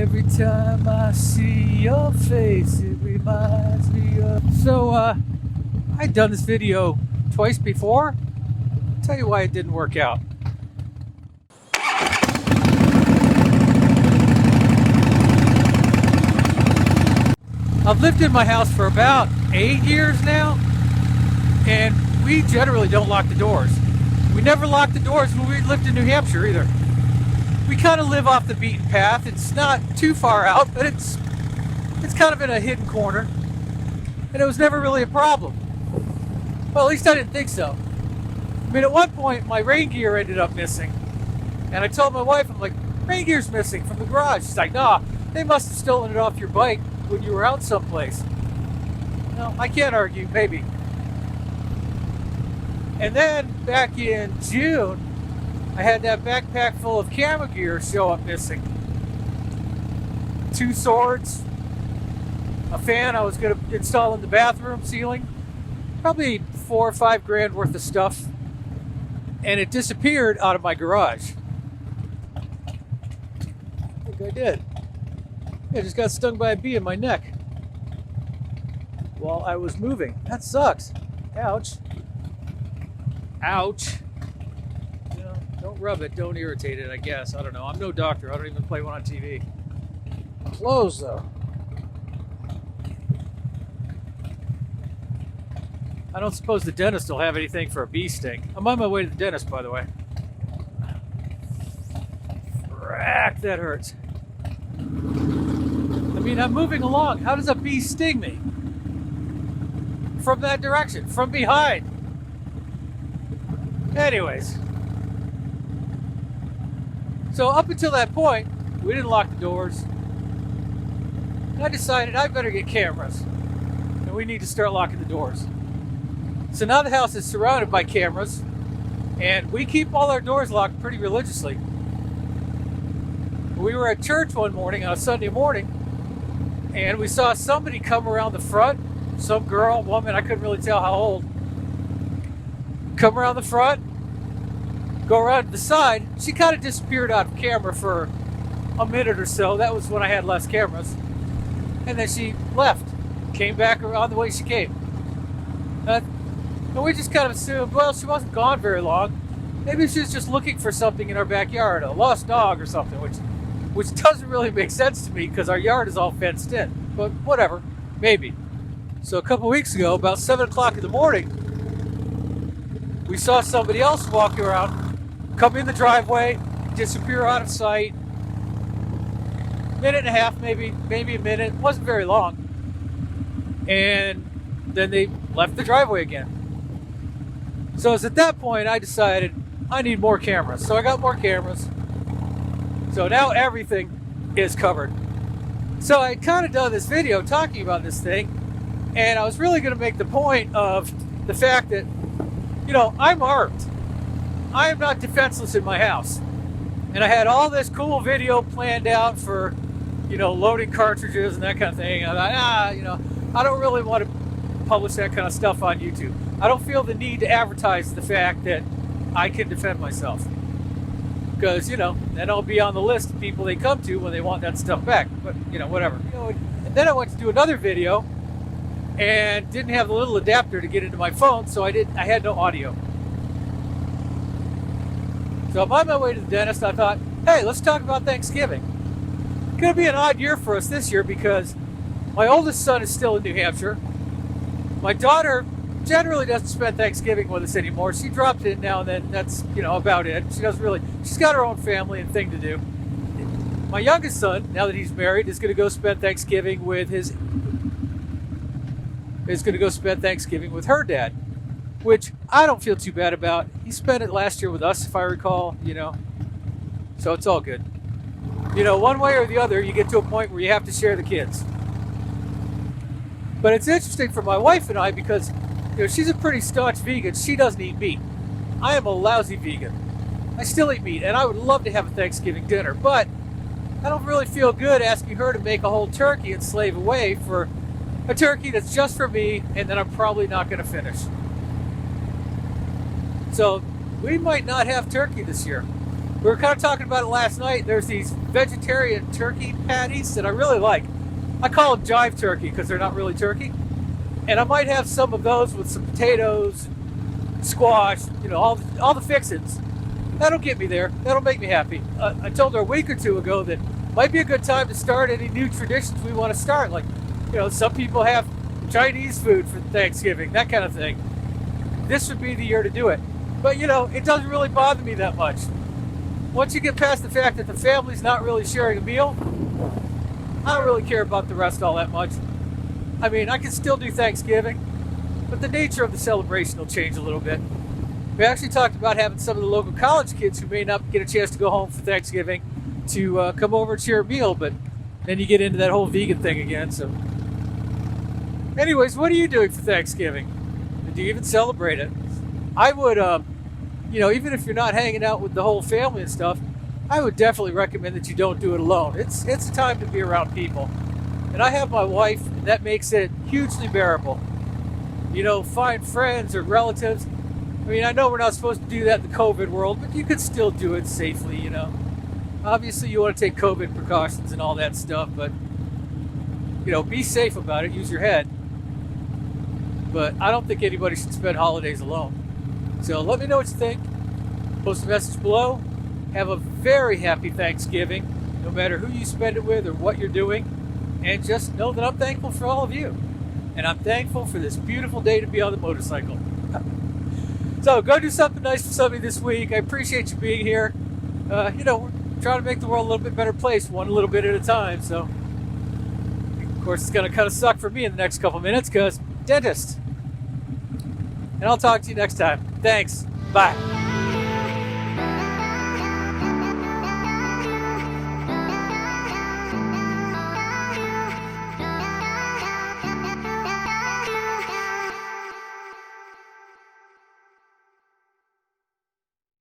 Every time I see your face, it reminds me of... So, I'd done this video twice before. I'll tell you why it didn't work out. I've lived in my house for about 8 years now, and we generally don't lock the doors. We never locked the doors when we lived in New Hampshire either. We kind of live off the beaten path. It's not too far out, but it's kind of in a hidden corner, and it was never really a problem. Well, at least I didn't think so. I mean, at one point, my rain gear ended up missing, and I told my wife, I'm like, rain gear's missing from the garage. She's like, nah, they must have stolen it off your bike when you were out someplace. No, I can't argue, maybe. And then back in June, I had that backpack full of camera gear show up missing. 2 swords, a fan I was going to install in the bathroom ceiling, probably $4 or $5 grand worth of stuff, and it disappeared out of my garage. I think I did. I just got stung by a bee in my neck while I was moving. That sucks. Ouch. Ouch. You know, don't rub it, don't irritate it, I guess. I don't know. I'm no doctor. I don't even play one on TV. Close, though. I don't suppose the dentist will have anything for a bee sting. I'm on my way to the dentist, by the way. Frack, that hurts. I mean, I'm moving along. How does a bee sting me? From that direction, from behind. Anyways. So up until that point, we didn't lock the doors. And I decided I better get cameras. And we need to start locking the doors. So now the house is surrounded by cameras. And we keep all our doors locked pretty religiously. We were at church one morning on a Sunday morning. And we saw somebody come around the front. Some girl, woman, I couldn't really tell how old. Come around the front, go around to the side. She kind of disappeared out of camera for a minute or so. That was when I had less cameras. And then she left. Came back around the way she came. And we just kind of assumed, well, she wasn't gone very long. Maybe she was just looking for something in our backyard, a lost dog or something, which doesn't really make sense to me because our yard is all fenced in. But whatever, maybe. So a couple weeks ago, about 7 o'clock in the morning, we saw somebody else walking around, come in the driveway, disappear out of sight. Minute and a half, maybe a minute. It wasn't very long. And then they left the driveway again. So it's at that point I decided I need more cameras. So I got more cameras. So now everything is covered. So I kind of done this video talking about this thing, and I was really going to make the point of the fact that, you know, I'm armed. I am not defenseless in my house. And I had all this cool video planned out for, you know, loading cartridges and that kind of thing. And I thought, you know, I don't really want to publish that kind of stuff on YouTube. I don't feel the need to advertise the fact that I can defend myself. Because, you know, then I'll be on the list of people they come to when they want that stuff back. But, you know, whatever. You know, and then I went to do another video and didn't have the little adapter to get into my phone, so I had no audio. So I'm on my way to the dentist. I thought, hey, let's talk about Thanksgiving. It's going to be an odd year for us this year because my oldest son is still in New Hampshire. My daughter generally doesn't spend Thanksgiving with us anymore. She drops in now and then. That's, you know, about it. She's got her own family and thing to do. My youngest son, now that he's married, is going to go spend Thanksgiving with her dad, which I don't feel too bad about. He spent it last year with us, if I recall, you know. So it's all good. You know, one way or the other, you get to a point where you have to share the kids. But it's interesting for my wife and I because, you know, she's a pretty staunch vegan. She doesn't eat meat. I am a lousy vegan. I still eat meat, and I would love to have a Thanksgiving dinner, but I don't really feel good asking her to make a whole turkey and slave away for a turkey that's just for me and that I'm probably not going to finish. So we might not have turkey this year. We were kind of talking about it last night. There's these vegetarian turkey patties that I really like. I call them jive turkey because they're not really turkey. And I might have some of those with some potatoes, squash, all the fixins. That'll get me there. That'll make me happy. I told her a week or two ago that might be a good time to start any new traditions we want to start. Like, some people have Chinese food for Thanksgiving, that kind of thing. This would be the year to do it. But, it doesn't really bother me that much. Once you get past the fact that the family's not really sharing a meal, I don't really care about the rest all that much. I mean, I can still do Thanksgiving, but the nature of the celebration will change a little bit. We actually talked about having some of the local college kids who may not get a chance to go home for Thanksgiving to come over and share a meal, but then you get into that whole vegan thing again. So anyways, what are you doing for Thanksgiving? Do you even celebrate it? I would, even if you're not hanging out with the whole family and stuff, I would definitely recommend that you don't do it alone. It's a time to be around people. And I have my wife, and that makes it hugely bearable. Find friends or relatives. I mean, I know we're not supposed to do that in the COVID world, but you can still do it safely, Obviously, you want to take COVID precautions and all that stuff, but, be safe about it. Use your head. But I don't think anybody should spend holidays alone. So let me know what you think. Post a message below. Have a very happy Thanksgiving, no matter who you spend it with or what you're doing. And just know that I'm thankful for all of you. And I'm thankful for this beautiful day to be on the motorcycle. So go do something nice for somebody this week. I appreciate you being here. We're trying to make the world a little bit better place, one little bit at a time. So, of course, it's going to kind of suck for me in the next couple minutes because dentist. And I'll talk to you next time. Thanks. Bye.